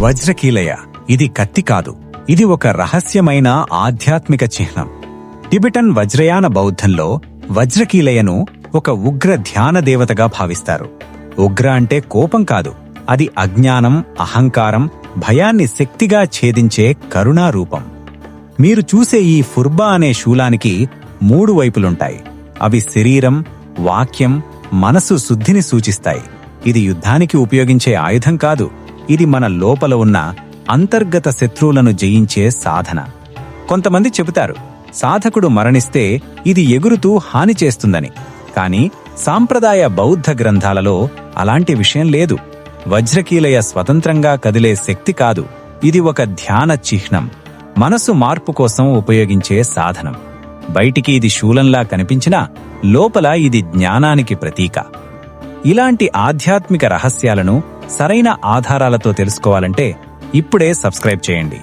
వజ్రకీలయ ఇది కత్తి కాదు, ఇది ఒక రహస్యమైన ఆధ్యాత్మిక చిహ్నం. టిబెటన్ వజ్రయాన బౌద్ధంలో వజ్రకీలయను ఒక ఉగ్ర ధ్యాన దేవతగా భావిస్తారు. ఉగ్ర అంటే కోపం కాదు, అది అజ్ఞానం, అహంకారం, భయాన్ని శక్తిగా ఛేదించే కరుణారూపం. మీరు చూసే ఈ ఫుర్బా అనే శూలానికి 3 వైపులుంటాయి. అవి శరీరం, వాక్యం, మనసు శుద్ధిని సూచిస్తాయి. ఇది యుద్ధానికి ఉపయోగించే ఆయుధం కాదు, ఇది మన లోపల ఉన్న అంతర్గత శత్రువులను జయించే సాధన. కొంతమంది చెబుతారు, సాధకుడు మరణిస్తే ఇది ఎగురుతూ హాని చేస్తుందని. కాని సాంప్రదాయ బౌద్ధ గ్రంథాలలో అలాంటి విషయం లేదు. వజ్రకీలయ స్వతంత్రంగా కదిలే శక్తి కాదు, ఇది ఒక ధ్యాన చిహ్నం, మనసు మార్పు కోసం ఉపయోగించే సాధనం. బయటికి ఇది శూలంలా కనిపించినా లోపల ఇది జ్ఞానానికి ప్రతీక. ఇలాంటి ఆధ్యాత్మిక రహస్యాలను సరైన ఆధారాలతో తెలుసుకోవాలంటే ఇప్పుడే సబ్స్క్రైబ్ చేయండి.